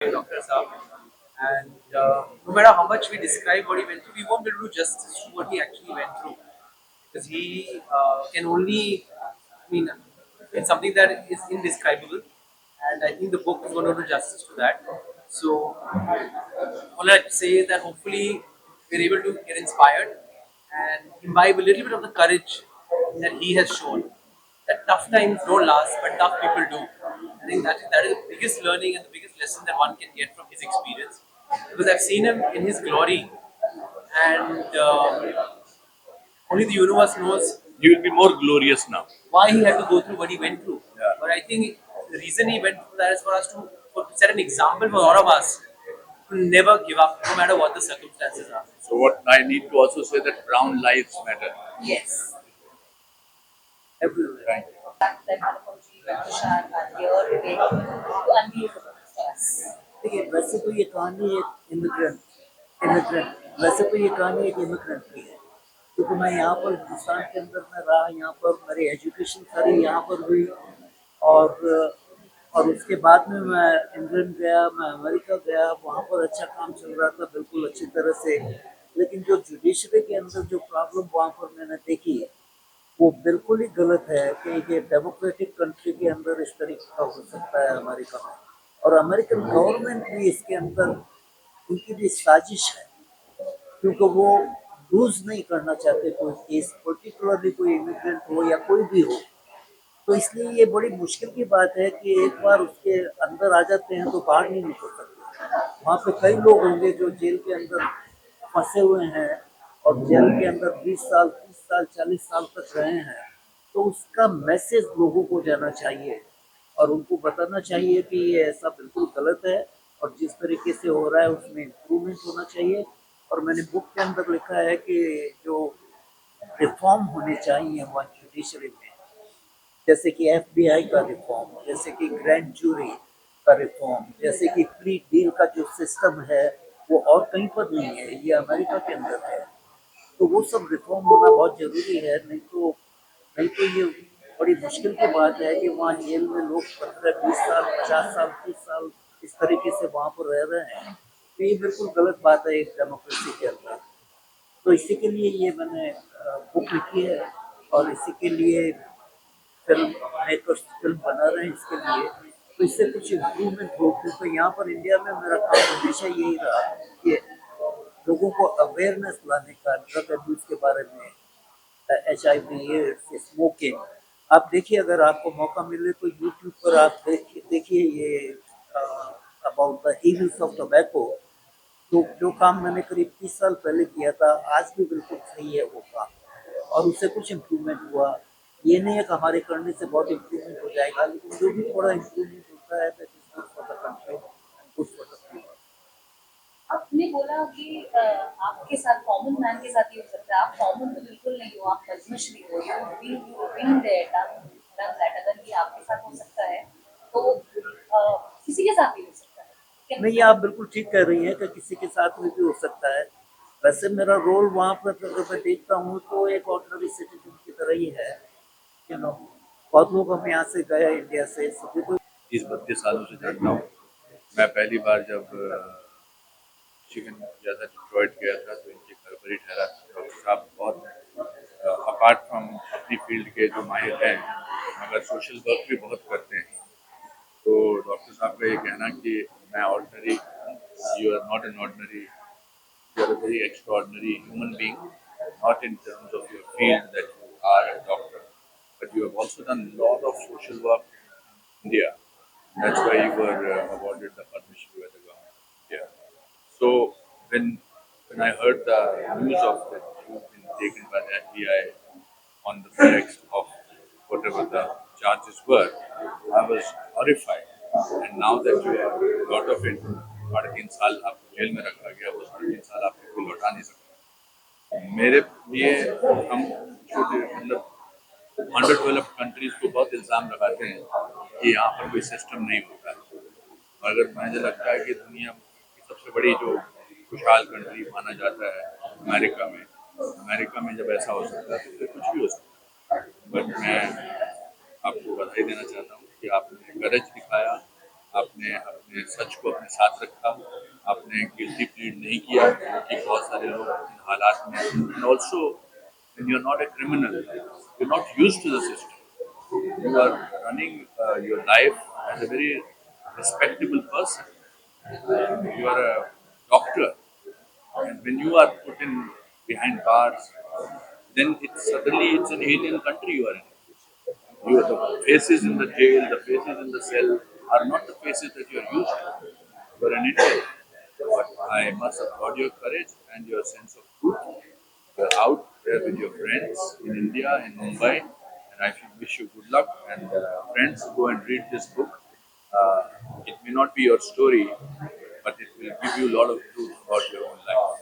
Dr. Saab. And no matter how much we describe what he went through, we won't be able to do justice to what he actually went through. Because he can only, I mean, it's something that is indescribable. And I think the book is going to do justice to that. So, all I have to say is that hopefully we're able to get inspired and imbibe a little bit of the courage that he has shown. That tough times don't last, but tough people do. I think that is the biggest learning and the biggest lesson that one can get from his experience. Because I've seen him in his glory, and only the universe knows You will be more glorious now. why he had to go through what he went through. Yeah. But I think the reason he went through that is for us to set an example for all of us to never give up, no matter what the circumstances are. So what I need to also say that brown lives matter. Yes, everywhere. Right. Fact that Manapurji, Tushar are here today to unveil the book for us. देखिए वैसे तो ये कहानी एक immigrant वैसे तो ये कहानी एक इमिग्रेंट की है क्योंकि मैं यहाँ पर हिंदुस्तान के अंदर में रहा यहाँ पर मेरी एजुकेशन सारी यहाँ पर हुई और और उसके बाद में मैं इंग्लैंड गया मैं अमेरिका गया वहाँ पर अच्छा काम चल रहा था बिल्कुल अच्छी तरह से लेकिन जो जुडिशरी के अंदर जो प्रॉब्लम वहाँ पर मैंने देखी है वो बिल्कुल ही गलत है कि ये डेमोक्रेटिक कंट्री के अंदर इस तरीके का हो सकता है अमेरिका में और अमेरिकन गवर्नमेंट भी इसके अंदर उनकी भी साजिश है क्योंकि वो लूज नहीं करना चाहते कोई केस पर्टिकुलरली कोई इमिग्रेंट हो या कोई भी हो तो इसलिए ये बड़ी मुश्किल की बात है कि एक बार उसके अंदर आ जाते हैं तो बाहर नहीं निकल सकते वहाँ पे कई लोग होंगे जो जेल के अंदर फंसे हुए हैं और जेल के अंदर 20 साल 30 साल 40 साल तक रहे हैं तो उसका मैसेज लोगों को जाना चाहिए और उनको बताना चाहिए कि ये ऐसा बिल्कुल गलत है और जिस तरीके से हो रहा है उसमें इम्प्रूवमेंट होना चाहिए और मैंने बुक के अंदर लिखा है कि जो रिफॉर्म होने चाहिए वहाँ जुडिशरी में जैसे कि एफबीआई का रिफॉर्म जैसे कि ग्रैंड जूरी का रिफॉर्म जैसे कि प्री डील का जो सिस्टम है वो और कहीं पर नहीं है ये अमेरिका के अंदर है तो वो सब रिफॉर्म होना बहुत जरूरी है नहीं तो ये बड़ी मुश्किल की बात है कि वहाँ जेल में लोग 15 20 साल 50 साल 30 साल इस तरीके से वहाँ पर रह रहे हैं तो ये बिल्कुल गलत बात है एक डेमोक्रेसी के अंदर तो इसी के लिए ये मैंने बुक लिखी है और इसी के लिए फिल्म मेकर्स फिल्म बना रहे हैं इसके लिए तो इससे कुछ इम्प्रूवमेंट हो तो यहाँ पर इंडिया में मेरा काम हमेशा यही रहा कि लोगों को अवेयरनेस लाने का ड्रग अब्यूज के बारे में HIV एड्स स्मोकिंग आप देखिए अगर आपको मौका मिले तो यूट्यूब पर आप देखिए ये about the evils of tobacco तो जो काम मैंने करीब 30 साल पहले किया था आज भी बिल्कुल सही है वो काम और उससे कुछ इम्प्रूवमेंट हुआ ये नहीं है कि हमारे करने से बहुत इम्प्रूवमेंट हो जाएगा लेकिन जो भी थोड़ा इम्प्रूवमेंट होता है that is good for the country and good for the people आपने बोला कि आपके साथ कॉमन मैन के साथ ही हो सकता है आप कॉमन तो बिल्कुल नहीं हो आप पद्मश्री हो you been there done that अगर ये आपके साथ हो सकता है तो किसी के साथ भी हो सकता है नहीं आप बिल्कुल ठीक कह रही हैं कि किसी के साथ में भी हो सकता है वैसे मेरा रोल वहाँ पर अगर मैं देखता हूँ तो एक ऑर्डिनरी सिटीजन की तरह ही है यू नो बहुत लोग हम यहाँ से गए इंडिया से सभी को 30-32 सालों से जानता हूँ। मैं पहली बार जब चिकन किया था डिट्रॉइट गया था तो इनके घर पर ही ठहरा था डॉक्टर साहब बहुत अपार्ट फ्रॉम अपनी फील्ड के जो माहिर हैं मगर सोशल वर्क भी बहुत करते हैं तो डॉक्टर साहब का ये कहना कि मैं ordinary you are not an ordinary you are a very extraordinary human being not in terms of your field that you are a doctor, but you have also done a lot of social work in India. That's why you were awarded the Padma Shri by the government of India. So when I heard the news of that you've been taken by the FBI on the pretext of whatever the charges were, I was horrified. And now that you have got of it, 3.5 साल आपको jail में रखा गया, वो 3.5 साल आपको कोई लौटा नहीं सकता। मेरे लिए हम छोटे मतलब अंडर डेवलप्ड कंट्रीज को बहुत इल्ज़ाम लगाते हैं कि यहाँ पर कोई सिस्टम नहीं होता है मगर मुझे लगता है कि दुनिया की सबसे बड़ी जो खुशहाल कंट्री माना जाता है अमेरिका में जब ऐसा हो सकता है तो फिर कुछ भी हो सकता है बट मैं आपको बधाई देना चाहता हूँ कि आपने करेज दिखाया आपने अपने सच को अपने साथ रखा, आपने गिल्टी प्लीड नहीं किया, क्योंकि बहुत सारे लोग इन हालात में, and also when you're not a criminal, you're not used to the system. You are running your life as a very respectable person. You are a doctor, and when you are put in behind bars, then it's an alien country you are in. The faces in the jail, the faces in the cell are not the faces that you are used to. You are an Indian. But I must applaud your courage and your sense of truth. You are out there with your friends in India, in Mumbai, and I should wish you good luck. And friends, go and read this book. It may not be your story, but it will give you a lot of truth about your own life.